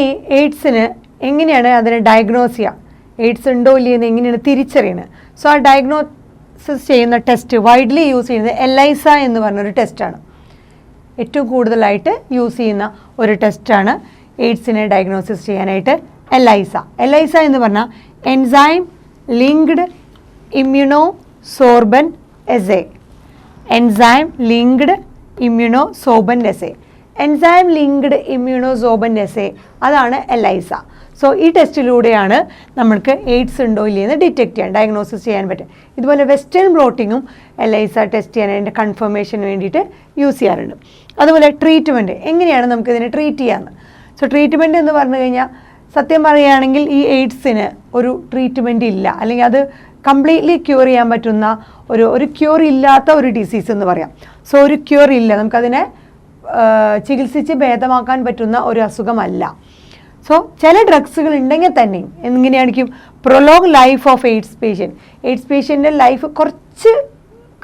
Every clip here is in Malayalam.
ഇനി എയ്ഡ്സിന് എങ്ങനെയാണ് അതിനെ ഡയഗ്നോസ് ചെയ്യുക, എയ്ഡ്സ് ഉണ്ടോ ഇല്ലയെന്ന് എങ്ങനെയാണ് തിരിച്ചറിയുന്നത്? സോ ആ ഡയഗ്നോസിസ് ചെയ്യുന്ന ടെസ്റ്റ് വൈഡ്ലി യൂസ് ചെയ്യുന്നത് എലൈസ എന്ന് പറഞ്ഞൊരു ടെസ്റ്റാണ്. ഏറ്റവും കൂടുതലായിട്ട് യൂസ് ചെയ്യുന്ന ഒരു ടെസ്റ്റാണ് എയ്ഡ്സിനെ ഡയഗ്നോസിസ് ചെയ്യാനായിട്ട് എലൈസ. എലൈസ എന്ന് പറഞ്ഞാൽ enzyme linked immunosorbent assay. Enzyme linked immunosorbent assay. Enzyme linked immunosorbent assay അതാണ് എലൈസ. സോ ഈ ടെസ്റ്റിലൂടെയാണ് നമ്മൾക്ക് എയ്ഡ്സ് ഉണ്ടോ ഇല്ലയെന്ന് ഡിറ്റക്ട് ചെയ്യാൻ, ഡയഗ്നോസിസ് ചെയ്യാൻ പറ്റും. ഇതുപോലെ വെസ്റ്റേൺ ബ്ലോട്ടിങ്ങും എലൈസ ടെസ്റ്റ് ചെയ്യാൻ അതിൻ്റെ കൺഫർമേഷന് വേണ്ടിയിട്ട് യൂസ് ചെയ്യാറുണ്ട്. അതുപോലെ ട്രീറ്റ്മെൻറ്റ് എങ്ങനെയാണ് നമുക്കിതിനെ ട്രീറ്റ് ചെയ്യാമെന്ന്. സോ ട്രീറ്റ്മെൻറ്റ് എന്ന് പറഞ്ഞു കഴിഞ്ഞാൽ സത്യം പറയുകയാണെങ്കിൽ ഈ എയ്ഡ്സിന് ഒരു ട്രീറ്റ്മെൻറ്റ് ഇല്ല, അല്ലെങ്കിൽ അത് കംപ്ലീറ്റ്ലി ക്യൂർ ചെയ്യാൻ പറ്റുന്ന ഒരു ക്യൂർ ഇല്ലാത്ത ഒരു ഡിസീസ് എന്ന് പറയാം. സോ ഒരു ക്യൂർ ഇല്ല, നമുക്കതിനെ ചികിത്സിച്ച് ഭേദമാക്കാൻ പറ്റുന്ന ഒരു അസുഖമല്ല. സോ ചില ഡ്രഗ്സുകൾ ഉണ്ടെങ്കിൽ തന്നെ എങ്ങനെയായിരിക്കും prolong life of AIDS patient. AIDS പേഷ്യൻ്റെ ലൈഫ് കുറച്ച്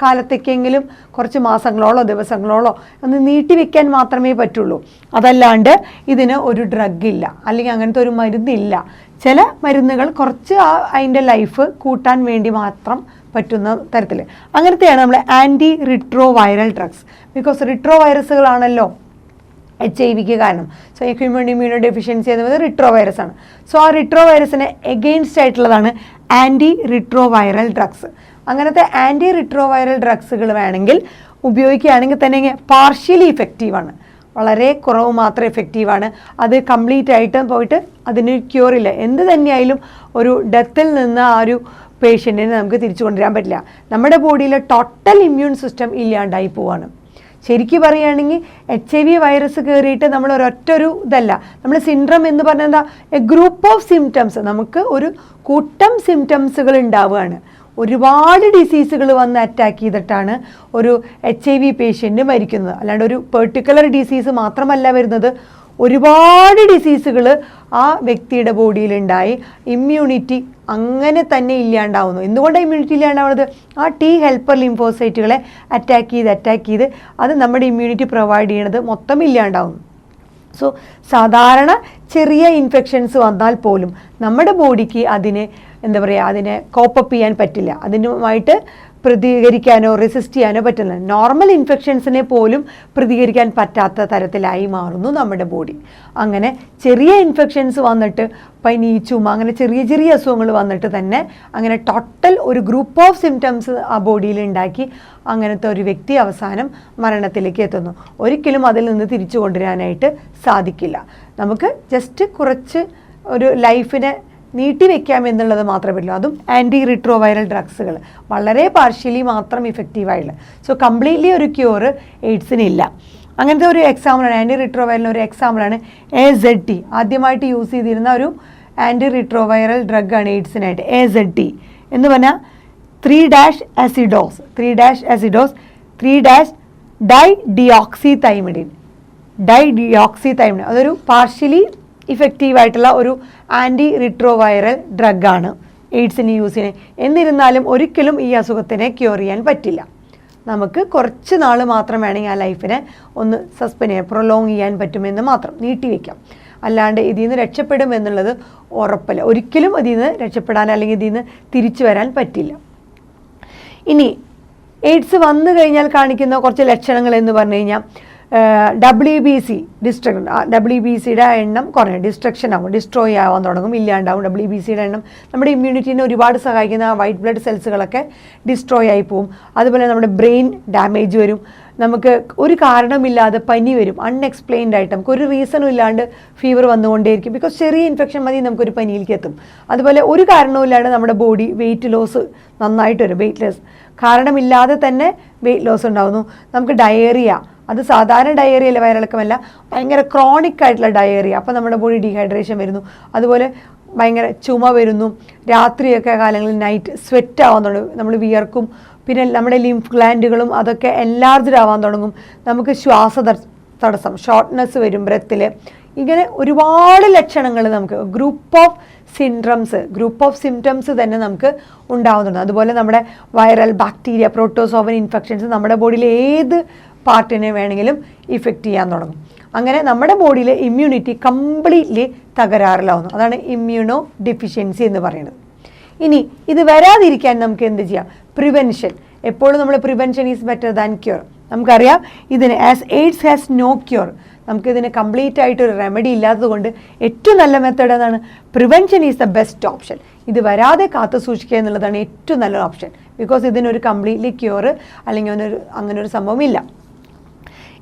കാലത്തേക്കെങ്കിലും, കുറച്ച് മാസങ്ങളോളോ ദിവസങ്ങളോളോ ഒന്ന് നീട്ടിവെക്കാൻ മാത്രമേ പറ്റുള്ളൂ. അതല്ലാണ്ട് ഇതിന് ഒരു ഡ്രഗില്ല, അല്ലെങ്കിൽ അങ്ങനത്തെ ഒരു മരുന്നില്ല. ചില മരുന്നുകൾ കുറച്ച് അതിൻ്റെ ലൈഫ് കൂട്ടാൻ വേണ്ടി മാത്രം പറ്റുന്ന തരത്തിൽ, അങ്ങനത്തെയാണ് നമ്മൾ antiretroviral drugs. Because retro വൈറസുകളാണല്ലോ HIV കാരണം. സോ ഹ്യൂമൻ ഇമ്മ്യൂണോ ഡെഫിഷ്യൻസി എന്നത് റിട്രോ വൈറസ് ആണ്. സോ ആ റിട്രോ വൈറസിന് എഗെയിൻസ്റ്റ് ആയിട്ടുള്ളതാണ് ആൻറ്റി റിട്രോ വൈറൽ ഡ്രഗ്സ്. അങ്ങനത്തെ ആൻറ്റി റിട്രോ വൈറൽ ഡ്രഗ്സുകൾ വേണമെങ്കിൽ ഉപയോഗിക്കുകയാണെങ്കിൽ തന്നെ പാർഷ്യലി ഇഫക്റ്റീവാണ്, വളരെ കുറവ് മാത്രം എഫക്റ്റീവാണ്. അത് കംപ്ലീറ്റ് ആയിട്ട് പോയിട്ട് അതിന് ക്യൂറില്ല. എന്ത് തന്നെയായാലും ഒരു ഡെത്തിൽ നിന്ന് ആ ഒരു പേഷ്യൻറ്റിനെ നമുക്ക് തിരിച്ചു കൊണ്ടുവരാൻ പറ്റില്ല. നമ്മുടെ ബോഡിയിലെ ടോട്ടൽ ഇമ്മ്യൂൺ സിസ്റ്റം ഇല്ലാണ്ടായി പോവാണ്. ശരിക്കും പറയുകയാണെങ്കിൽ HIV വൈറസ് കയറിയിട്ട് നമ്മൾ ഒരൊറ്റൊരു ഇതല്ല, നമ്മൾ സിൻഡ്രം എന്ന് പറഞ്ഞാൽ എന്താ, എ ഗ്രൂപ്പ് ഓഫ് സിംറ്റംസ്, നമുക്ക് ഒരു കൂട്ടം സിംറ്റംസുകൾ ഉണ്ടാവുകയാണ്. ഒരുപാട് ഡിസീസുകൾ വന്ന് അറ്റാക്ക് ചെയ്തിട്ടാണ് ഒരു HIV പേഷ്യൻ്റ് മരിക്കുന്നത്. അല്ലാണ്ട് ഒരു പെർട്ടിക്കുലർ ഡിസീസ് മാത്രമല്ല വരുന്നത്, ഒരുപാട് ഡിസീസുകൾ ആ വ്യക്തിയുടെ ബോഡിയിലുണ്ടായി ഇമ്മ്യൂണിറ്റി അങ്ങനെ തന്നെ ഇല്ലാണ്ടാവുന്നു. എന്തുകൊണ്ടാണ് ഇമ്മ്യൂണിറ്റി ഇല്ലാണ്ടാവുന്നത്? ആ T ഹെൽപ്പർ ലിംഫോസൈറ്റുകളെ അറ്റാക്ക് ചെയ്ത് അത് നമ്മുടെ ഇമ്മ്യൂണിറ്റി പ്രൊവൈഡ് ചെയ്യണത് മൊത്തം ഇല്ലാണ്ടാവുന്നു. സോ സാധാരണ ചെറിയ ഇൻഫെക്ഷൻസ് വന്നാൽ പോലും നമ്മുടെ ബോഡിക്ക് അതിനെ കോപ്പപ്പ് ചെയ്യാൻ പറ്റില്ല, അതിനുമായിട്ട് പ്രതികരിക്കാനോ റെസിസ്റ്റ് ചെയ്യാനോ പറ്റുന്നില്ല. നോർമൽ ഇൻഫെക്ഷൻസിനെ പോലും പ്രതികരിക്കാൻ പറ്റാത്ത തരത്തിലായി മാറുന്നു നമ്മുടെ ബോഡി. അങ്ങനെ ചെറിയ ഇൻഫെക്ഷൻസ് വന്നിട്ട് പനി, ചുമ, അങ്ങനെ ചെറിയ ചെറിയ അസുഖങ്ങൾ വന്നിട്ട് തന്നെ അങ്ങനെ ടോട്ടൽ ഒരു ഗ്രൂപ്പ് ഓഫ് സിംറ്റംസ് ആ ബോഡിയിൽ ഉണ്ടാക്കി അങ്ങനത്തെ ഒരു വ്യക്തി അവസാനം മരണത്തിലേക്ക് എത്തുന്നു. ഒരിക്കലും അതിൽ നിന്ന് തിരിച്ചു കൊണ്ടുവരാനായിട്ട് സാധിക്കില്ല. നമുക്ക് ജസ്റ്റ് കുറച്ച് ഒരു ലൈഫിനെ നീട്ടിവെക്കാം എന്നുള്ളത് മാത്രമേ പറ്റുള്ളൂ. അതും ആൻറ്റി റിട്രോ വൈറൽ ഡ്രഗ്സുകൾ വളരെ പാർഷ്യലി മാത്രം ഇഫക്റ്റീവായിട്ടുള്ള. സോ കംപ്ലീറ്റ്ലി ഒരു ക്യൂറ് എയ്ഡ്സിനില്ല. അങ്ങനത്തെ ഒരു എക്സാമ്പിളാണ്, ആൻറ്റി റിട്രോ വൈറലിന് ഒരു എക്സാമ്പിളാണ് AZT. ആദ്യമായിട്ട് യൂസ് ചെയ്തിരുന്ന ഒരു ആൻറ്റി റിട്രോ വൈറൽ ഡ്രഗാണ് എയ്ഡ്സിനായിട്ട്. AZT എന്ന് പറഞ്ഞാൽ 3-അസിഡോസ് 3-ഡൈഡിയോക്സിതൈമിഡിൻ. അതൊരു പാർഷ്യലി ഇഫക്റ്റീവായിട്ടുള്ള ഒരു ആൻറ്റി റിട്രോ വൈറൽ ഡ്രഗാണ് എയ്ഡ്സിന് യൂസ് ചെയ്യുന്നത്. എന്നിരുന്നാലും ഒരിക്കലും ഈ അസുഖത്തിനെ ക്യൂർ ചെയ്യാൻ പറ്റില്ല. നമുക്ക് കുറച്ച് നാൾ മാത്രം വേണമെങ്കിൽ ആ ലൈഫിനെ ഒന്ന് സസ്പെൻഡ് ചെയ്യാൻ, പ്രൊലോങ് ചെയ്യാൻ പറ്റുമെന്ന് മാത്രം, നീട്ടിവെക്കാം. അല്ലാണ്ട് ഇതിൽ നിന്ന് രക്ഷപ്പെടും എന്നുള്ളത് ഉറപ്പല്ല. ഒരിക്കലും ഇതിൽ നിന്ന് രക്ഷപ്പെടാൻ അല്ലെങ്കിൽ ഇതിൽ നിന്ന് തിരിച്ചു വരാൻ പറ്റില്ല. ഇനി എയ്ഡ്സ് വന്നു കഴിഞ്ഞാൽ കാണിക്കുന്ന കുറച്ച് ലക്ഷണങ്ങൾ എന്ന് പറഞ്ഞു കഴിഞ്ഞാൽ WBC WBCയുടെ എണ്ണം കുറയും, ഡിസ്ട്രക്ഷൻ ആവും, ഡിസ്ട്രോയ് ആവാൻ തുടങ്ങും, ഇല്ലാണ്ടാവും. WBCയുടെ എണ്ണം നമ്മുടെ ഇമ്മ്യൂണിറ്റീനെ ഒരുപാട് സഹായിക്കുന്ന വൈറ്റ് ബ്ലഡ് സെൽസുകളൊക്കെ ഡിസ്ട്രോയ് ആയി പോവും. അതുപോലെ നമ്മുടെ ബ്രെയിൻ ഡാമേജ് വരും. നമുക്ക് ഒരു കാരണമില്ലാതെ പനി വരും, അൺഎക്സ്പ്ലെയിൻഡ് ആയിട്ട് നമുക്കൊരു റീസണും ഇല്ലാണ്ട് ഫീവർ വന്നുകൊണ്ടേയിരിക്കും. ബിക്കോസ് ചെറിയ ഇൻഫെക്ഷൻ മതി നമുക്കൊരു പനിയിലേക്ക് എത്തും. അതുപോലെ ഒരു കാരണവുമില്ലാണ്ട് നമ്മുടെ ബോഡി വെയിറ്റ് ലോസ് നന്നായിട്ട് വരും, വെയിറ്റ് ലോസ് കാരണമില്ലാതെ തന്നെ വെയിറ്റ് ലോസ് ഉണ്ടാകുന്നു. നമുക്ക് ഡയേറിയ, അത് സാധാരണ ഡയേറിയല്ല, വയറിളക്കമല്ല, ഭയങ്കര ക്രോണിക് ആയിട്ടുള്ള ഡയേറിയ. അപ്പോൾ നമ്മുടെ ബോഡി ഡീഹൈഡ്രേഷൻ വരുന്നു. അതുപോലെ ഭയങ്കര ചുമ വരുന്നു. രാത്രിയൊക്കെ കാലങ്ങളിൽ നൈറ്റ് സ്വെറ്റ് ആവാൻ തുടങ്ങും, നമ്മൾ വിയർക്കും. പിന്നെ നമ്മുടെ ലിംഫ് ഗ്ലാൻഡുകളും അതൊക്കെ എൻലാർജ്ഡ് ആവാൻ തുടങ്ങും. നമുക്ക് തടസ്സം, ഷോർട്ട്നെസ് വരും ബ്രെത്തിൽ. ഇങ്ങനെ ഒരുപാട് ലക്ഷണങ്ങൾ നമുക്ക് ഗ്രൂപ്പ് ഓഫ് സിംറ്റംസ് തന്നെ നമുക്ക് ഉണ്ടാവുന്നുണ്ട്. അതുപോലെ നമ്മുടെ വൈറൽ, ബാക്ടീരിയ, പ്രോട്ടോസോവൻ ഇൻഫെക്ഷൻസ് നമ്മുടെ ബോഡിയിൽ ഏത് പാർട്ടിനെ വേണമെങ്കിലും ഇഫക്റ്റ് ചെയ്യാൻ തുടങ്ങും. അങ്ങനെ നമ്മുടെ ബോഡിയിലെ ഇമ്മ്യൂണിറ്റി കംപ്ലീറ്റ്ലി തകരാറിലാവുന്നു. അതാണ് ഇമ്മ്യൂണോ ഡെഫിഷ്യൻസി എന്ന് പറയുന്നത്. ഇനി ഇത് വരാതിരിക്കാൻ നമുക്ക് എന്ത് ചെയ്യാം? പ്രിവെൻഷൻ. എപ്പോഴും നമ്മൾ prevention is better than cure. നമുക്കറിയാം ഇതിന് as AIDS has no cure, നമുക്കിതിന് കംപ്ലീറ്റ് ആയിട്ടൊരു റെമഡി ഇല്ലാത്തത് കൊണ്ട് ഏറ്റവും നല്ല മെത്തേഡ് ഏതാണ്? Prevention is the best option. ഇത് വരാതെ കാത്തു സൂക്ഷിക്കുക എന്നുള്ളതാണ് ഏറ്റവും നല്ലൊരു ഓപ്ഷൻ. ബിക്കോസ് ഇതിനൊരു കംപ്ലീറ്റ്ലി ക്യൂർ അല്ലെങ്കിൽ അങ്ങനെ ഒരു സംഭവമില്ല.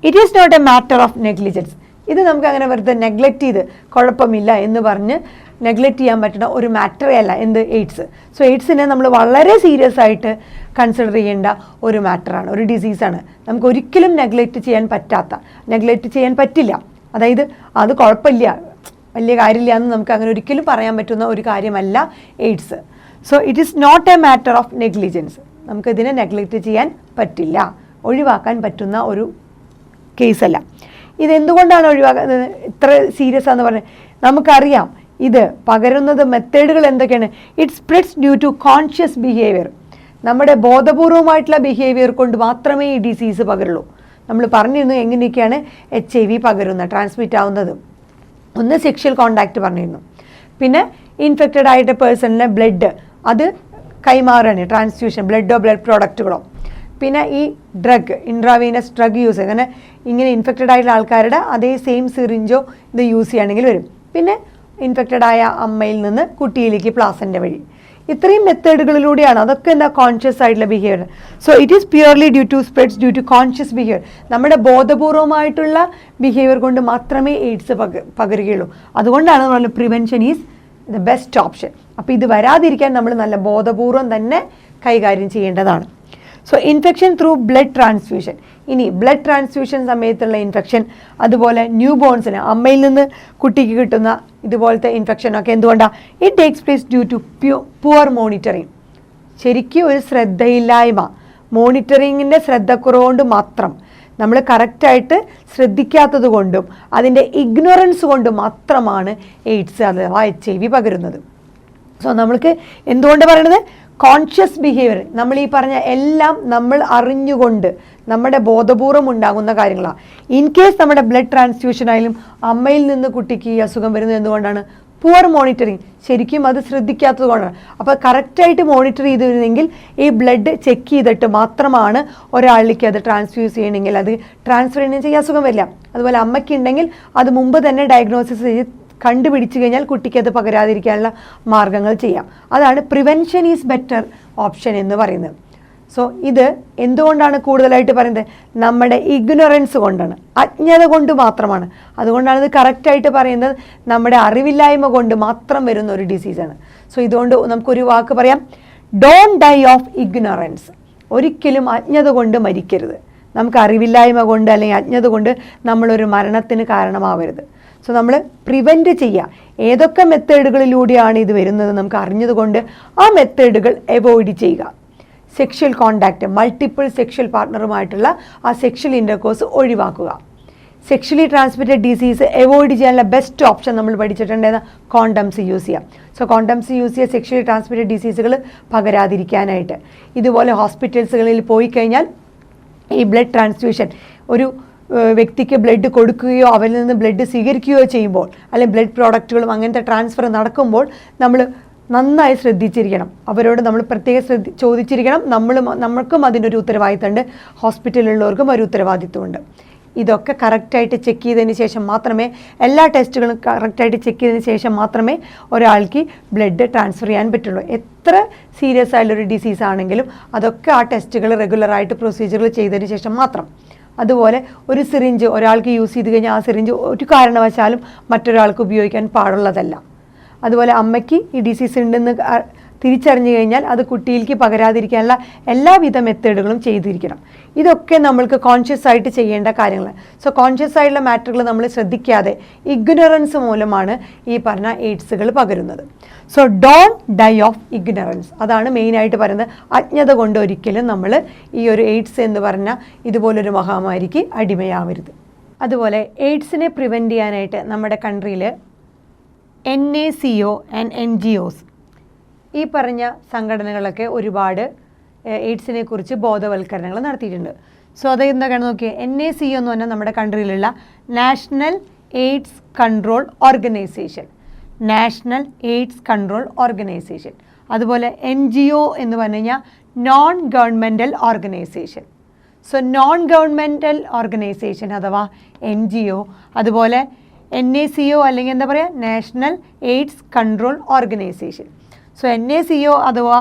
It is not a matter of negligence. ഇത് നമുക്ക് അങ്ങനെ വെറുതെ നെഗ്ലക്റ്റ് ചെയ്ത് കുഴപ്പമില്ല എന്ന് പറഞ്ഞ് നെഗ്ലക്റ്റ് ചെയ്യാൻ പറ്റുന്ന ഒരു മാറ്ററേ അല്ല എന്ത് എയ്ഡ്സ്. സോ എയ്ഡ്സിനെ നമ്മൾ വളരെ സീരിയസ് ആയിട്ട് കൺസിഡർ ചെയ്യേണ്ട ഒരു മാറ്ററാണ്, ഒരു ഡിസീസാണ്. നമുക്ക് ഒരിക്കലും നെഗ്ലക്റ്റ് ചെയ്യാൻ പറ്റില്ല. അതായത് അത് കുഴപ്പമില്ല, വലിയ കാര്യമില്ല എന്ന് നമുക്ക് അങ്ങനെ ഒരിക്കലും പറയാൻ പറ്റുന്ന ഒരു കാര്യമല്ല AIDS. So it is not a matter of negligence. നമുക്കിതിനെ നെഗ്ലക്റ്റ് ചെയ്യാൻ പറ്റില്ല, ഒഴിവാക്കാൻ പറ്റുന്ന ഒരു കേസല്ല. ഇതെന്തുകൊണ്ടാണ് ഒഴിവാക്കുന്നത് ഇത്ര സീരിയസ് ആണെന്ന് പറഞ്ഞത്? നമുക്കറിയാം ഇത് പകരുന്നത് മെത്തേഡുകൾ എന്തൊക്കെയാണ്? It spreads due to conscious behaviour. നമ്മുടെ ബോധപൂർവമായിട്ടുള്ള ബിഹേവിയർ കൊണ്ട് മാത്രമേ ഈ ഡിസീസ് പകരുള്ളൂ. നമ്മൾ പറഞ്ഞിരുന്നു എങ്ങനെയൊക്കെയാണ് HIV പകരുന്നത്, ട്രാൻസ്മിറ്റ് ആവുന്നത്. ഒന്ന് സെക്ഷൽ കോണ്ടാക്റ്റ് പറഞ്ഞിരുന്നു. പിന്നെ ഇൻഫെക്റ്റഡ് ആയിട്ട് പേഴ്സണിലെ ബ്ലഡ് അത് കൈമാറാണ്, ട്രാൻസ്ഫ്യൂഷൻ, ബ്ലഡോ ബ്ലഡ് പ്രോഡക്റ്റുകളോ. പിന്നെ ഈ ഡ്രഗ്, ഇൻട്രാവീനസ് ഡ്രഗ് യൂസ്, ഇങ്ങനെ ഇൻഫെക്റ്റഡ് ആയിട്ടുള്ള ആൾക്കാരുടെ അതേ സെയിം സിറിഞ്ചോ ഇത് യൂസ് ചെയ്യുകയാണെങ്കിൽ വരും. പിന്നെ ഇൻഫെക്റ്റഡ് ആയ അമ്മയിൽ നിന്ന് കുട്ടിയിലേക്ക് പ്ലാസൻ്റ വഴി. ഇത്രയും മെത്തേഡുകളിലൂടെയാണ്. അതൊക്കെ എന്താ? കോൺഷ്യസ് ആയിട്ടുള്ള behaviour. So it is purely spreads due to conscious behaviour. നമ്മുടെ ബോധപൂർവമായിട്ടുള്ള ബിഹേവിയർ കൊണ്ട് മാത്രമേ എയ്ഡ്സ് പകരുകയുള്ളൂ. അതുകൊണ്ടാണ് നമ്മൾ prevention is the best option. അപ്പോൾ ഇത് വരാതിരിക്കാൻ നമ്മൾ നല്ല ബോധപൂർവം തന്നെ കൈകാര്യം ചെയ്യേണ്ടതാണ്. So infection through blood transfusion. ഇനി ബ്ലഡ് ട്രാൻസ്ഫ്യൂഷൻ സമയത്തുള്ള ഇൻഫെക്ഷൻ, അതുപോലെ ന്യൂ ബോൺസിന് അമ്മയിൽ നിന്ന് കുട്ടിക്ക് കിട്ടുന്ന ഇതുപോലത്തെ ഇൻഫെക്ഷനൊക്കെ എന്തുകൊണ്ടാണ്? It takes place due to poor monitoring. ശരിക്കും ഒരു ശ്രദ്ധയില്ലായ്മ, മോണിറ്ററിങ്ങിൻ്റെ ശ്രദ്ധക്കുറവുകൊണ്ട് മാത്രം, നമ്മൾ കറക്റ്റായിട്ട് ശ്രദ്ധിക്കാത്തത് കൊണ്ടും അതിൻ്റെ ഇഗ്നോറൻസ് കൊണ്ടും മാത്രമാണ് എയ്ഡ്സ് അഥവാ HIV പകരുന്നത്. സോ നമ്മൾക്ക് എന്തുകൊണ്ട് പറയണത്? Conscious behaviour. നമ്മൾ ഈ പറഞ്ഞ എല്ലാം നമ്മൾ അറിഞ്ഞുകൊണ്ട് നമ്മുടെ ബോധപൂർവം ഉണ്ടാകുന്ന കാര്യങ്ങളാണ്. ഇൻ കേസ് നമ്മുടെ ബ്ലഡ് ട്രാൻസ്ഫ്യൂഷൻ ആയാലും അമ്മയിൽ നിന്ന് കുട്ടിക്ക് ഈ അസുഖം വരുന്നത് എന്തുകൊണ്ടാണ്? Poor monitoring. ശരിക്കും അത് ശ്രദ്ധിക്കാത്തത് കൊണ്ടാണ്. അപ്പോൾ കറക്റ്റായിട്ട് മോണിറ്റർ ചെയ്തിരുന്നെങ്കിൽ ഈ ബ്ലഡ് ചെക്ക് ചെയ്തിട്ട് മാത്രമാണ് ഒരാളിലേക്ക് അത് ട്രാൻസ്ഫ്യൂസ് ചെയ്യണമെങ്കിൽ അത് ട്രാൻസ്ഫർ ചെയ്യണമെങ്കിൽ അസുഖം വരില്ല. അതുപോലെ അമ്മയ്ക്കുണ്ടെങ്കിൽ അത് മുമ്പ് തന്നെ ഡയഗ്നോസിസ് ചെയ്ത് കണ്ടുപിടിച്ചു കഴിഞ്ഞാൽ കുട്ടിക്ക് അത് പകരാതിരിക്കാനുള്ള മാർഗങ്ങൾ ചെയ്യാം. അതാണ് പ്രിവെൻഷൻ ഈസ് ബെറ്റർ ഓപ്ഷൻ എന്ന് പറയുന്നത്. സോ ഇത് എന്തുകൊണ്ടാണ് കൂടുതലായിട്ട് പറയുന്നത്? നമ്മുടെ ഇഗ്നോറൻസ് കൊണ്ടാണ്, അജ്ഞത കൊണ്ട് മാത്രമാണ്. അതുകൊണ്ടാണ് ഇത് കറക്റ്റായിട്ട് പറയുന്നത് നമ്മുടെ അറിവില്ലായ്മ കൊണ്ട് മാത്രം വരുന്ന ഒരു ഡിസീസാണ്. സോ ഇതുകൊണ്ട് നമുക്കൊരു വാക്ക് പറയാം, ഡോണ്ട് ഡൈ ഓഫ് ഇഗ്നോറൻസ്. ഒരിക്കലും അജ്ഞത കൊണ്ട് മരിക്കരുത്. നമുക്ക് അറിവില്ലായ്മ കൊണ്ട് അല്ലെങ്കിൽ അജ്ഞത കൊണ്ട് നമ്മളൊരു മരണത്തിന് കാരണമാവരുത്. സോ നമ്മൾ പ്രിവെൻറ്റ് ചെയ്യുക. ഏതൊക്കെ മെത്തേഡുകളിലൂടെയാണ് ഇത് വരുന്നത് നമുക്ക് അറിഞ്ഞതുകൊണ്ട് ആ മെത്തേഡുകൾ അവോയ്ഡ് ചെയ്യുക. സെക്ഷൽ കോണ്ടാക്റ്റ്, മൾട്ടിപ്പിൾ സെക്ഷൽ പാർട്ട്ണറുമായിട്ടുള്ള ആ സെക്ഷൽ ഇൻ്റർകോഴ്സ് ഒഴിവാക്കുക. സെക്ഷലി ട്രാൻസ്മിറ്റഡ് ഡിസീസ് അവോയ്ഡ് ചെയ്യാനുള്ള ബെസ്റ്റ് ഓപ്ഷൻ നമ്മൾ പഠിച്ചിട്ടുണ്ടെന്ന് കോണ്ടംസ് യൂസ് ചെയ്യാം. സോ കോണ്ടംസ് യൂസ് ചെയ്യുക സെക്ഷലി ട്രാൻസ്മിറ്റഡ് ഡിസീസുകൾ പകരാതിരിക്കാനായിട്ട്. ഇതുപോലെ ഹോസ്പിറ്റൽസുകളിൽ പോയി കഴിഞ്ഞാൽ ഈ ബ്ലഡ് ട്രാൻസ്ഫ്യൂഷൻ, ഒരു വ്യക്തിക്ക് ബ്ലഡ് കൊടുക്കുകയോ അവരിൽ നിന്ന് ബ്ലഡ് സ്വീകരിക്കുകയോ ചെയ്യുമ്പോൾ, അല്ലെങ്കിൽ ബ്ലഡ് പ്രോഡക്റ്റുകളും അങ്ങനത്തെ ട്രാൻസ്ഫർ നടക്കുമ്പോൾ നമ്മൾ നന്നായി ശ്രദ്ധിച്ചിരിക്കണം. അവരോട് നമ്മൾ പ്രത്യേകം ചോദിച്ചിരിക്കണം. നമ്മൾക്കും അതിനൊരു ഉത്തരവാദിത്തമുണ്ട്, ഹോസ്പിറ്റലിലുള്ളവർക്കും ഒരു ഉത്തരവാദിത്വമുണ്ട്. ഇതൊക്കെ കറക്റ്റായിട്ട് ചെക്ക് ചെയ്തതിന് ശേഷം മാത്രമേ, എല്ലാ ടെസ്റ്റുകളും കറക്റ്റായിട്ട് ചെക്ക് ചെയ്തതിന് ശേഷം മാത്രമേ ഒരാൾക്ക് ബ്ലഡ് ട്രാൻസ്ഫർ ചെയ്യാൻ പറ്റുള്ളൂ. എത്ര സീരിയസ് ആയിട്ടുള്ളൊരു ഡിസീസ് ആണെങ്കിലും അതൊക്കെ ആ ടെസ്റ്റുകൾ റെഗുലറായിട്ട് പ്രൊസീജിയറുകൾ ചെയ്തതിന് ശേഷം മാത്രം. അതുപോലെ ഒരു സിറിഞ്ച് ഒരാൾക്ക് യൂസ് ചെയ്ത് കഴിഞ്ഞാൽ ആ സിറിഞ്ച് ഒരു കാരണവശാലും മറ്റൊരാൾക്ക് ഉപയോഗിക്കാൻ പാടുള്ളതല്ല. അതുപോലെ അമ്മയ്ക്ക് ഈ ഡിസീസ് ഉണ്ടെന്ന് തിരിച്ചറിഞ്ഞു കഴിഞ്ഞാൽ അത് കുട്ടിയിലേക്ക് പകരാതിരിക്കാനുള്ള എല്ലാവിധ മെത്തേഡുകളും ചെയ്തിരിക്കണം. ഇതൊക്കെ നമ്മൾക്ക് കോൺഷ്യസ് ആയിട്ട് ചെയ്യേണ്ട കാര്യങ്ങളാണ്. സോ കോൺഷ്യസ് ആയിട്ടുള്ള മാറ്ററുകൾ നമ്മൾ ശ്രദ്ധിക്കാതെ ഇഗ്നോറൻസ് മൂലമാണ് ഈ പറഞ്ഞ എയ്ഡ്സുകൾ പകരുന്നത്. So don't dye of ignorance. അതാണ് മെയിനായിട്ട് പറയുന്നത്. അജ്ഞത കൊണ്ട് ഒരിക്കലും നമ്മൾ ഈ ഒരു എയ്ഡ്സ് എന്ന് പറഞ്ഞ ഇതുപോലൊരു മഹാമാരിക്ക് അടിമയാവരുത്. അതുപോലെ എയ്ഡ്സിനെ പ്രിവെൻറ്റ് ചെയ്യാനായിട്ട് നമ്മുടെ കൺട്രിയിൽ NACO ആൻഡ് NGOs ഈ പറഞ്ഞ സംഘടനകളൊക്കെ ഒരുപാട് എയ്ഡ്സിനെ കുറിച്ച് ബോധവൽക്കരണങ്ങൾ നടത്തിയിട്ടുണ്ട്. സോ അത് എന്തൊക്കെയാണ് നോക്കിയേ, NACO എന്ന് പറഞ്ഞാൽ നമ്മുടെ കൺട്രിയിലുള്ള national AIDS control organisation, national AIDS control organisation. അതുപോലെ NGO എന്ന് പറഞ്ഞു കഴിഞ്ഞാൽ non governmental organisation. So non governmental organisation അഥവാ NGO, അതുപോലെ NACO അല്ലെങ്കിൽ എന്താ പറയുക, national AIDS control organisation. So NACO അഥവാ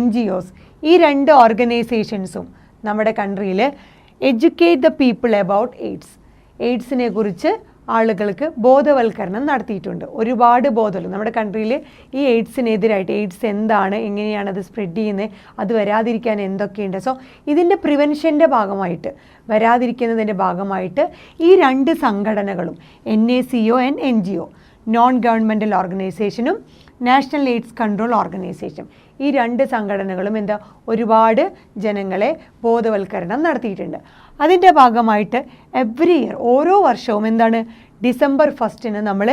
NGOs, ഈ രണ്ട് ഓർഗനൈസേഷൻസും നമ്മുടെ കൺട്രിയിൽ എഡ്യൂക്കേറ്റ് ദ പീപ്പിൾ അബൌട്ട് എയ്ഡ്സിനെ കുറിച്ച് ആളുകൾക്ക് ബോധവൽക്കരണം നടത്തിയിട്ടുണ്ട്. ഒരുപാട് ബോധം നമ്മുടെ കൺട്രിയിൽ ഈ എയ്ഡ്സിനെതിരായിട്ട്, എയ്ഡ്സ് എന്താണ്, എങ്ങനെയാണ് അത് സ്പ്രെഡ് ചെയ്യുന്നത്, അത് വരാതിരിക്കാൻ എന്തൊക്കെയുണ്ട്. സോ ഇതിൻ്റെ പ്രിവെൻഷൻ്റെ ഭാഗമായിട്ട്, വരാതിരിക്കുന്നതിൻ്റെ ഭാഗമായിട്ട് ഈ രണ്ട് സംഘടനകളും NACO and NGO, non governmental ഓർഗനൈസേഷനും നാഷണൽ എയ്ഡ്സ് കൺട്രോൾ ഓർഗനൈസേഷൻ, ഈ രണ്ട് സംഘടനകളും എന്താ ഒരുപാട് ജനങ്ങളെ ബോധവൽക്കരണം നടത്തിയിട്ടുണ്ട്. അതിൻ്റെ ഭാഗമായിട്ട് എവ്രി ഇയർ, ഓരോ വർഷവും എന്താണ്, December 1 നമ്മൾ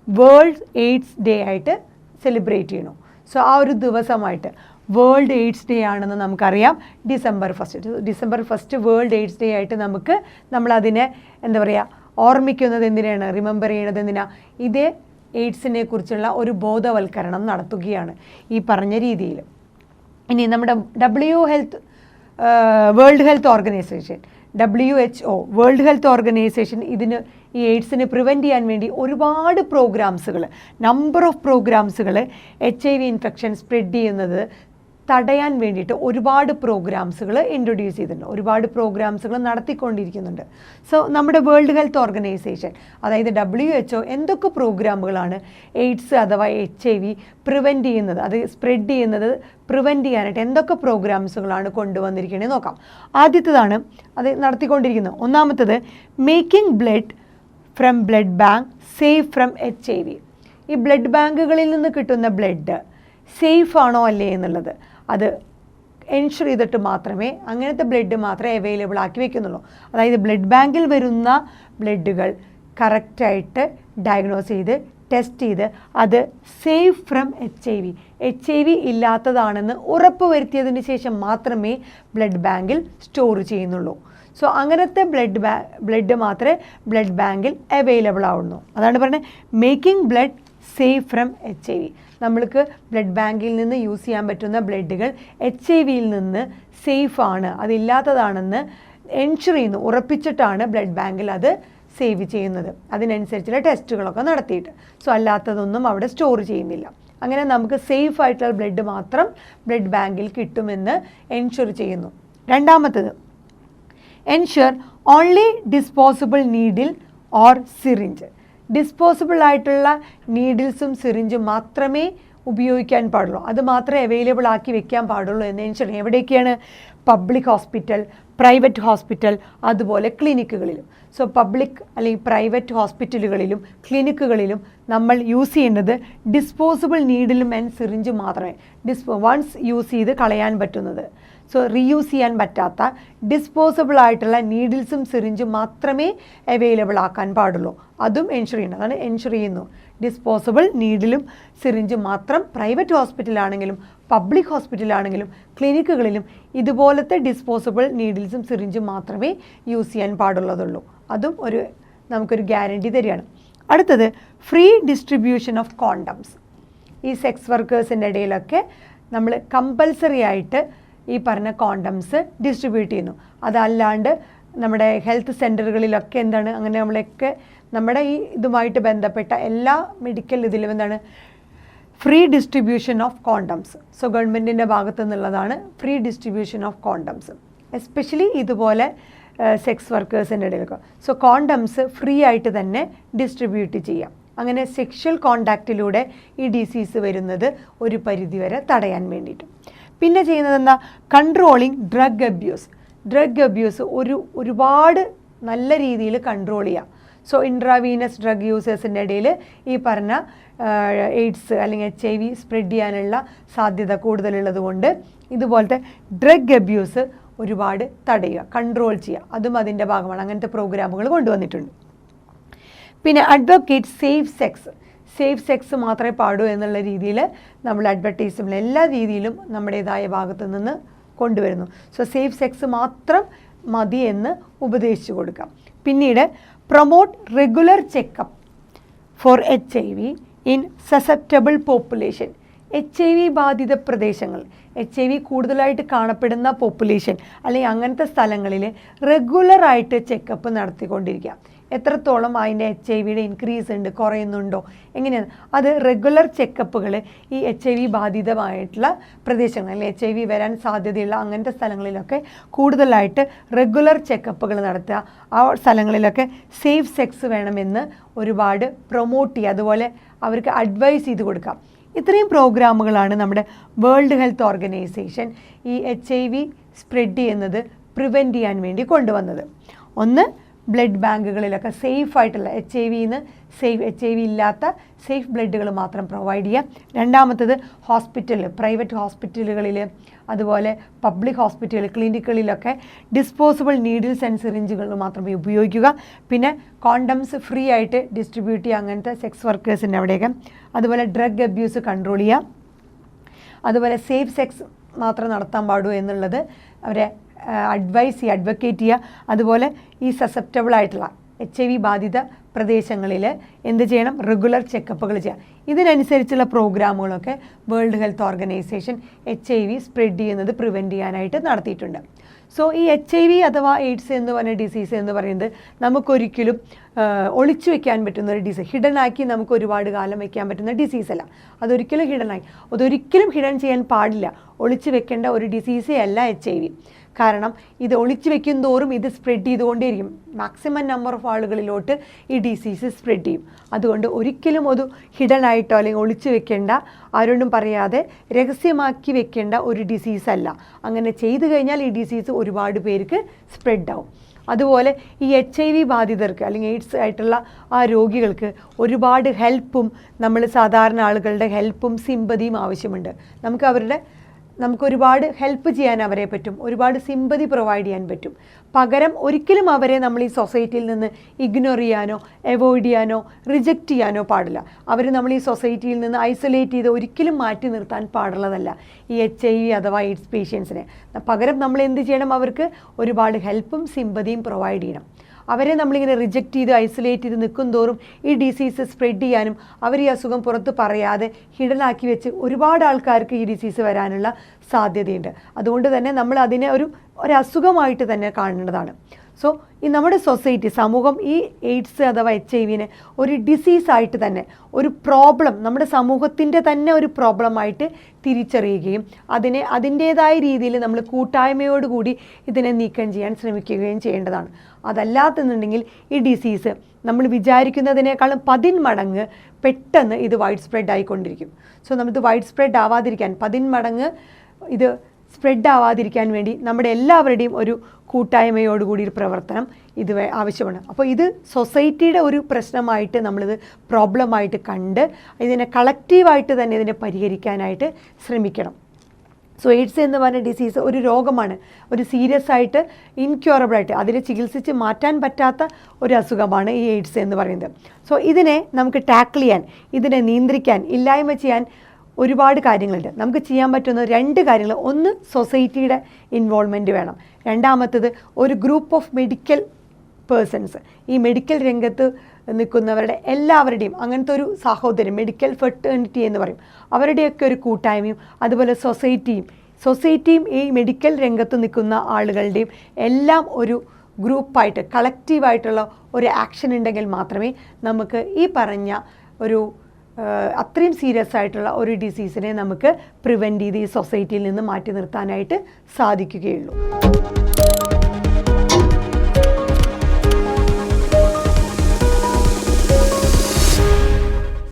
വേൾഡ് എയ്ഡ്സ് ഡേ ആയിട്ട് സെലിബ്രേറ്റ് ചെയ്യണം. സോ ആ ഒരു ദിവസമായിട്ട് വേൾഡ് എയ്ഡ്സ് ഡേ ആണെന്ന് നമുക്കറിയാം. December 1 വേൾഡ് എയ്ഡ്സ് ഡേ ആയിട്ട് നമ്മളതിനെ എന്താ പറയുക, ഓർമ്മിക്കുന്നത് എന്തിനാണ്, റിമെമ്പർ ചെയ്യുന്നത് എന്തിനാ, ഇതേ എയ്ഡ്സിനെ കുറിച്ചുള്ള ഒരു ബോധവൽക്കരണം നടത്തുകയാണ് ഈ പറഞ്ഞ രീതിയിൽ. ഇനി നമ്മുടെ world health organisation, WHO, world health organisation ഇതിന് ഈ എയ്ഡ്സിനെ പ്രിവെൻറ്റ് ചെയ്യാൻ വേണ്ടി ഒരുപാട് പ്രോഗ്രാംസുകൾ, നമ്പർ ഓഫ് പ്രോഗ്രാംസുകൾ HIV ഇൻഫെക്ഷൻ സ്പ്രെഡ് ചെയ്യുന്നത് തടയാൻ വേണ്ടിയിട്ട് ഒരുപാട് പ്രോഗ്രാംസുകൾ ഇൻട്രൊഡ്യൂസ് ചെയ്തിട്ടുണ്ട്, ഒരുപാട് പ്രോഗ്രാംസുകൾ നടത്തിക്കൊണ്ടിരിക്കുന്നുണ്ട്. സോ നമ്മുടെ വേൾഡ് ഹെൽത്ത് ഓർഗനൈസേഷൻ അതായത് WHO എന്തൊക്കെ പ്രോഗ്രാമുകളാണ് എയ്ഡ്സ് അഥവാ HIV പ്രിവെൻറ്റ് ചെയ്യുന്നത്, അത് സ്പ്രെഡ് ചെയ്യുന്നത് പ്രിവെൻറ്റ് ചെയ്യാനായിട്ട് എന്തൊക്കെ പ്രോഗ്രാംസുകളാണ് കൊണ്ടുവന്നിരിക്കുന്നത് നോക്കാം. ആദ്യത്തേതാണ് അത് നടത്തിക്കൊണ്ടിരിക്കുന്നത്. ഒന്നാമത്തത് making blood from blood bank safe from HIV. ഈ ബ്ലഡ് ബാങ്കുകളിൽ നിന്ന് കിട്ടുന്ന ബ്ലഡ് സേഫ് ആണോ അല്ലേ എന്നുള്ളത് അത് എൻഷുർ ചെയ്തിട്ട് മാത്രമേ അങ്ങനത്തെ ബ്ലഡ് മാത്രമേ അവൈലബിൾ ആക്കി വെക്കുന്നുള്ളൂ. അതായത് ബ്ലഡ് ബാങ്കിൽ വരുന്ന ബ്ലഡുകൾ കറക്റ്റായിട്ട് ഡയഗ്നോസ് ചെയ്ത് ടെസ്റ്റ് ചെയ്ത് അത് സേഫ് ഫ്രം HIV ഇല്ലാത്തതാണെന്ന് ഉറപ്പ് വരുത്തിയതിന് ശേഷം മാത്രമേ ബ്ലഡ് ബാങ്കിൽ സ്റ്റോർ ചെയ്യുന്നുള്ളൂ. സോ അങ്ങനത്തെ ബ്ലഡ് മാത്രമേ ബ്ലഡ് ബാങ്കിൽ അവൈലബിൾ ആവുന്നു. അതാണ് പറയുന്നത് making blood safe from HIV. നമ്മൾക്ക് ബ്ലഡ് ബാങ്കിൽ നിന്ന് യൂസ് ചെയ്യാൻ പറ്റുന്ന ബ്ലഡുകൾ HIV നിന്ന് സേഫാണ്, അതില്ലാത്തതാണെന്ന് എൻഷുർ ചെയ്യുന്നു, ഉറപ്പിച്ചിട്ടാണ് ബ്ലഡ് ബാങ്കിൽ അത് സേവ് ചെയ്യുന്നത്. അതിനനുസരിച്ചുള്ള ടെസ്റ്റുകളൊക്കെ നടത്തിയിട്ട്. സോ അല്ലാത്തതൊന്നും അവിടെ സ്റ്റോർ ചെയ്യുന്നില്ല. അങ്ങനെ നമുക്ക് സേഫ് ആയിട്ടുള്ള ബ്ലഡ് മാത്രം ബ്ലഡ് ബാങ്കിൽ കിട്ടുമെന്ന് എൻഷുർ ചെയ്യുന്നു. രണ്ടാമത്തത് ensure only disposable needle or syringe. Disposable ആയിട്ടുള്ള നീഡിൽസും സിറിഞ്ചും മാത്രമേ ഉപയോഗിക്കാൻ പാടുള്ളൂ, അത് മാത്രമേ അവൈലബിൾ ആക്കി വെക്കാൻ പാടുള്ളൂ എന്ന് എൻഷുർ ചെയ്യും. എവിടേക്കാണ്? പബ്ലിക് ഹോസ്പിറ്റൽ, പ്രൈവറ്റ് ഹോസ്പിറ്റൽ, അതുപോലെ ക്ലിനിക്കുകളിലും. സോ പബ്ലിക് അല്ലെങ്കിൽ പ്രൈവറ്റ് ഹോസ്പിറ്റലുകളിലും ക്ലിനിക്കുകളിലും നമ്മൾ യൂസ് ചെയ്യേണ്ടത് ഡിസ്പോസിബിൾ നീഡിലും ആൻഡ് സിറിഞ്ചും മാത്രമേ. വൺസ് യൂസ് ചെയ്ത് കളയാൻ പറ്റുന്നത്, സോ റീയൂസ് ചെയ്യാൻ പറ്റാത്ത ഡിസ്പോസിബിൾ ആയിട്ടുള്ള നീഡിൽസും സിറിഞ്ചും മാത്രമേ അവൈലബിൾ ആക്കാൻ പാടുള്ളൂ. അതും എൻഷുർ ചെയ്യണം. അതാണ് എൻഷുർ ചെയ്യുന്നു. ഡിസ്പോസിബിൾ നീഡിലും സിറിഞ്ചും മാത്രം പ്രൈവറ്റ് ഹോസ്പിറ്റലാണെങ്കിലും പബ്ലിക് ഹോസ്പിറ്റലാണെങ്കിലും ക്ലിനിക്കുകളിലും ഇതുപോലത്തെ ഡിസ്പോസിബിൾ നീഡിൽസും സിറിഞ്ചും മാത്രമേ യൂസ് ചെയ്യാൻ പാടുള്ളതുള്ളൂ. അതും നമുക്കൊരു ഗ്യാരണ്ടി തരികയാണ്. അടുത്തത് ഫ്രീ ഡിസ്ട്രിബ്യൂഷൻ ഓഫ് കോണ്ടംസ്. ഈ സെക്സ് വർക്കേഴ്സിൻ്റെ ഇടയിലൊക്കെ നമ്മൾ കമ്പൽസറി ആയിട്ട് ഈ പറഞ്ഞ കോണ്ടംസ് ഡിസ്ട്രിബ്യൂട്ട് ചെയ്യുന്നു. അതല്ലാണ്ട് നമ്മുടെ ഹെൽത്ത് സെൻറ്ററുകളിലൊക്കെ എന്താണ് അങ്ങനെ നമ്മളൊക്കെ നമ്മുടെ ഈ ഇതുമായിട്ട് ബന്ധപ്പെട്ട എല്ലാ മെഡിക്കൽ ഇതിലും എന്താണ് free distribution of condoms. So ഗവൺമെൻറ്റിൻ്റെ ഭാഗത്തു നിന്നുള്ളതാണ് free distribution of condoms, especially ഇതുപോലെ സെക്സ് വർക്കേഴ്സിൻ്റെ ഇടയിലൊക്കെ. സോ കോണ്ടംസ് ഫ്രീ ആയിട്ട് തന്നെ ഡിസ്ട്രിബ്യൂട്ട് ചെയ്യാം. അങ്ങനെ സെക്ഷൽ കോണ്ടാക്റ്റിലൂടെ ഈ ഡിസീസ് വരുന്നത് ഒരു പരിധിവരെ തടയാൻ വേണ്ടിയിട്ട്. പിന്നെ ചെയ്യുന്നത് എന്താ? കൺട്രോളിങ് ഡ്രഗ് അബ്യൂസ് ഒരുപാട് നല്ല രീതിയിൽ കൺട്രോൾ ചെയ്യാം. സോ ഇൻട്രാവീനസ് ഡ്രഗ് യൂസേഴ്സിൻ്റെ ഇടയിൽ ഈ പറഞ്ഞ എയ്ഡ്സ് അല്ലെങ്കിൽ HIV സ്പ്രെഡ് ചെയ്യാനുള്ള സാധ്യത കൂടുതലുള്ളത് കൊണ്ട് ഇതുപോലത്തെ ഡ്രഗ് അബ്യൂസ് ഒരുപാട് തടയുക, കൺട്രോൾ ചെയ്യുക, അതും അതിൻ്റെ ഭാഗമാണ്. അങ്ങനത്തെ പ്രോഗ്രാമുകൾ കൊണ്ടുവന്നിട്ടുണ്ട്. പിന്നെ അഡ്വക്കേറ്റ് സേഫ് സെക്സ് മാത്രമേ പാടൂ എന്നുള്ള രീതിയിൽ നമ്മൾ അഡ്വർടൈസ്മെൻറ്റ് എല്ലാ രീതിയിലും നമ്മുടേതായ ഭാഗത്തു നിന്ന് കൊണ്ടുവരുന്നു. സോ സേഫ് സെക്സ് മാത്രം മതി എന്ന് ഉപദേശിച്ചു കൊടുക്കാം. പിന്നീട് promote regular checkup for HIV in susceptible population. HIV ബാധിത പ്രദേശങ്ങൾ, HIV കൂടുതലായിട്ട് കാണപ്പെടുന്ന പോപ്പുലേഷൻ അല്ലെങ്കിൽ അങ്ങനത്തെ സ്ഥലങ്ങളിൽ റെഗുലറായിട്ട് ചെക്കപ്പ് നടത്തിക്കൊണ്ടിരിക്കുക. എത്രത്തോളം അതിൻ്റെ HIV ഇൻക്രീസ് ഉണ്ട്, കുറയുന്നുണ്ടോ, എങ്ങനെയാണ് അത് റെഗുലർ ചെക്കപ്പുകൾ ഈ HIV ബാധിതമായിട്ടുള്ള പ്രദേശങ്ങൾ അല്ലെങ്കിൽ HIV വരാൻ സാധ്യതയുള്ള അങ്ങനത്തെ സ്ഥലങ്ങളിലൊക്കെ കൂടുതലായിട്ട് റെഗുലർ ചെക്കപ്പുകൾ നടത്തുക. ആ സ്ഥലങ്ങളിലൊക്കെ സേഫ് സെക്സ് വേണമെന്ന് ഒരുപാട് പ്രൊമോട്ട് ചെയ്യുക, അതുപോലെ അവർക്ക് അഡ്വൈസ് ചെയ്ത് കൊടുക്കാം. ഇത്രയും പ്രോഗ്രാമുകളാണ് നമ്മുടെ വേൾഡ് ഹെൽത്ത് ഓർഗനൈസേഷൻ ഈ HIV സ്പ്രെഡ് ചെയ്യുന്നത് പ്രിവെൻറ്റ് ചെയ്യാൻ വേണ്ടി കൊണ്ടുവന്നത്. ഒന്ന്, ബ്ലഡ് ബാങ്കുകളിലൊക്കെ സേഫായിട്ടുള്ള HIV ഇല്ലാത്ത സേഫ് ബ്ലഡുകൾ മാത്രം പ്രൊവൈഡ് ചെയ്യാം. രണ്ടാമത്തത് പ്രൈവറ്റ് ഹോസ്പിറ്റലുകളിൽ അതുപോലെ പബ്ലിക് ഹോസ്പിറ്റലുകൾ, ക്ലിനിക്കുകളിലൊക്കെ ഡിസ്പോസിബിൾ നീഡിൽസ് ആൻഡ് സിറിഞ്ചുകൾ മാത്രമേ ഉപയോഗിക്കുക. പിന്നെ കോണ്ടംസ് ഫ്രീ ആയിട്ട് ഡിസ്ട്രിബ്യൂട്ട് ചെയ്യുക അങ്ങനത്തെ സെക്സ് വർക്കേഴ്സിൻ്റെ അവിടെയൊക്കെ. അതുപോലെ ഡ്രഗ് അബ്യൂസ് കൺട്രോൾ ചെയ്യുക. അതുപോലെ സേഫ് സെക്സ് മാത്രം നടത്താൻ പാടൂ എന്നുള്ളത് അവരെ അഡ്വക്കേറ്റ് ചെയ്യുക. അതുപോലെ ഈ സസെപ്റ്റബിൾ ആയിട്ടുള്ള HIV ബാധിത പ്രദേശങ്ങളിൽ എന്ത് ചെയ്യണം? റെഗുലർ ചെക്കപ്പുകൾ ചെയ്യുക. ഇതിനനുസരിച്ചുള്ള പ്രോഗ്രാമുകളൊക്കെ world health organisation HIV spread ചെയ്യുന്നത് പ്രിവെൻറ്റ് ചെയ്യാനായിട്ട് നടത്തിയിട്ടുണ്ട്. സോ ഈ HIV അഥവാ എയ്ഡ്സ് എന്ന് പറഞ്ഞ ഡിസീസ് എന്ന് പറയുന്നത് നമുക്കൊരിക്കലും ഒളിച്ചു വെക്കാൻ പറ്റുന്ന ഒരു ഡിസീസ്, ഹിഡൻ ആക്കി നമുക്ക് ഒരുപാട് കാലം വെക്കാൻ പറ്റുന്ന ഡിസീസല്ല. അതൊരിക്കലും ഹിഡൻ ചെയ്യാൻ പാടില്ല. ഒളിച്ചു വെക്കേണ്ട ഒരു ഡിസീസേ അല്ല HIV. കാരണം ഇത് ഒളിച്ചു വെക്കും തോറും ഇത് സ്പ്രെഡ് ചെയ്തുകൊണ്ടേയിരിക്കും. മാക്സിമം നമ്പർ ഓഫ് ആളുകളിലോട്ട് ഈ ഡിസീസ് സ്പ്രെഡ് ചെയ്യും. അതുകൊണ്ട് ഒരിക്കലും ഒരു ഹിഡൻ ആയിട്ടോ അല്ലെങ്കിൽ ഒളിച്ചു വെക്കേണ്ട, ആരോടും പറയാതെ രഹസ്യമാക്കി വെക്കേണ്ട ഒരു ഡിസീസല്ല. അങ്ങനെ ചെയ്തു കഴിഞ്ഞാൽ ഈ ഡിസീസ് ഒരുപാട് പേർക്ക് സ്പ്രെഡാവും. അതുപോലെ ഈ HIV ബാധിതർക്ക് അല്ലെങ്കിൽ എയ്ഡ്സ് ആയിട്ടുള്ള ആ രോഗികൾക്ക് ഒരുപാട് ഹെൽപ്പും നമ്മൾ സാധാരണ ആളുകളുടെ ഹെൽപ്പും സിമ്പതിയും ആവശ്യമുണ്ട്. നമുക്ക് ഒരുപാട് ഹെൽപ്പ് ചെയ്യാൻ അവരെ പറ്റും, ഒരുപാട് സിമ്പതി പ്രൊവൈഡ് ചെയ്യാൻ പറ്റും. പകരം ഒരിക്കലും അവരെ നമ്മൾ ഈ സൊസൈറ്റിയിൽ നിന്ന് ഇഗ്നോർ ചെയ്യാനോ അവോയ്ഡ് ചെയ്യാനോ റിജക്റ്റ് ചെയ്യാനോ പാടില്ല. അവർ നമ്മൾ ഈ സൊസൈറ്റിയിൽ നിന്ന് ഐസൊലേറ്റ് ചെയ്ത് ഒരിക്കലും മാറ്റി നിർത്താൻ പാടുള്ളതല്ല ഈ HIV അഥവാ എയ്ഡ്സ് പേഷ്യൻസിനെ. പകരം നമ്മൾ എന്ത് ചെയ്യണം? അവർക്ക് ഒരുപാട് ഹെൽപ്പും സിമ്പതിയും പ്രൊവൈഡ് ചെയ്യണം. അവരെ നമ്മളിങ്ങനെ റിജക്റ്റ് ചെയ്ത് ഐസൊലേറ്റ് ചെയ്ത് നിൽക്കും തോറും ഈ ഡിസീസ് സ്പ്രെഡ് ചെയ്യാനും അവർ ഈ അസുഖം പുറത്ത് പറയാതെ ഹിഡനാക്കി വെച്ച് ഒരുപാട് ആൾക്കാർക്ക് ഈ ഡിസീസ് വരാനുള്ള സാധ്യതയുണ്ട്. അതുകൊണ്ട് തന്നെ നമ്മൾ അതിനെ ഒരു അസുഖമായിട്ട് തന്നെ കാണേണ്ടതാണ്. സോ ഈ നമ്മുടെ സൊസൈറ്റി, സമൂഹം ഈ എയ്ഡ്സ് അഥവാ HIV ഒരു ഡിസീസായിട്ട് തന്നെ, ഒരു പ്രോബ്ലം, നമ്മുടെ സമൂഹത്തിൻ്റെ തന്നെ ഒരു പ്രോബ്ലമായിട്ട് തിരിച്ചറിയുകയും അതിൻ്റേതായ രീതിയിൽ നമ്മൾ കൂട്ടായ്മയോടുകൂടി ഇതിനെ നീക്കം ചെയ്യാൻ ശ്രമിക്കുകയും ചെയ്യേണ്ടതാണ്. അതല്ലാത്തുണ്ടെങ്കിൽ ഈ ഡിസീസ് നമ്മൾ വിചാരിക്കുന്നതിനേക്കാളും 10 മടങ്ങ് പെട്ടെന്ന് ഇത് വൈഡ് സ്പ്രെഡ് ആയിക്കൊണ്ടിരിക്കും. സോ നമുക്ക് വൈഡ് സ്പ്രെഡ് ആവാതിരിക്കാൻ, 10 മടങ്ങ് ഇത് സ്പ്രെഡ് ആവാതിരിക്കാൻ വേണ്ടി നമ്മുടെ എല്ലാവരുടെയും ഒരു കൂട്ടായ്മയോടുകൂടി ഒരു പ്രവർത്തനം ഇത് ആവശ്യമാണ്. അപ്പോൾ ഇത് സൊസൈറ്റിയുടെ ഒരു പ്രശ്നമായിട്ട് നമ്മളിത് പ്രോബ്ലമായിട്ട് കണ്ട് ഇതിനെ കളക്റ്റീവായിട്ട് തന്നെ ഇതിനെ പരിഹരിക്കാനായിട്ട് ശ്രമിക്കണം. സോ എയ്ഡ്സ് എന്ന് പറഞ്ഞ ഡിസീസ് ഒരു രോഗമാണ്, ഒരു സീരിയസ് ആയിട്ട് ഇൻക്യൂറബിളായിട്ട് അതിനെ ചികിത്സിച്ച് മാറ്റാൻ പറ്റാത്ത ഒരു അസുഖമാണ് ഈ എയ്ഡ്സ് എന്ന് പറയുന്നത്. സോ ഇതിനെ നമുക്ക് ടാക്കിൾ ചെയ്യാൻ, ഇതിനെ നിയന്ത്രിക്കാൻ, ഇല്ലായ്മ ചെയ്യാൻ ഒരുപാട് കാര്യങ്ങളുണ്ട്. നമുക്ക് ചെയ്യാൻ പറ്റുന്ന 2 കാര്യങ്ങൾ. ഒന്ന്, സൊസൈറ്റിയുടെ ഇൻവോൾവ്മെൻറ്റ് വേണം. രണ്ടാമത്തത്, ഒരു ഗ്രൂപ്പ് ഓഫ് മെഡിക്കൽ പേഴ്സൺസ്, ഈ മെഡിക്കൽ രംഗത്ത് നിൽക്കുന്നവരുടെ എല്ലാവരുടെയും അങ്ങനത്തെ ഒരു സാഹോദര്യം, മെഡിക്കൽ ഫെർട്ടേണിറ്റി എന്ന് പറയും, അവരുടെയൊക്കെ ഒരു കൂട്ടായ്മയും അതുപോലെ സൊസൈറ്റിയും ഈ മെഡിക്കൽ രംഗത്ത് നിൽക്കുന്ന ആളുകളുടെയും എല്ലാം ഒരു ഗ്രൂപ്പായിട്ട് കളക്റ്റീവായിട്ടുള്ള ഒരു ആക്ഷൻ ഉണ്ടെങ്കിൽ മാത്രമേ നമുക്ക് ഈ പറഞ്ഞ ഒരു അത്രയും സീരിയസ് ആയിട്ടുള്ള ഒരു ഡിസീസിനെ നമുക്ക് പ്രിവെൻറ്റ് ചെയ്ത് ഈ സൊസൈറ്റിയിൽ നിന്ന് മാറ്റി നിർത്താനായിട്ട് സാധിക്കുകയുള്ളൂ.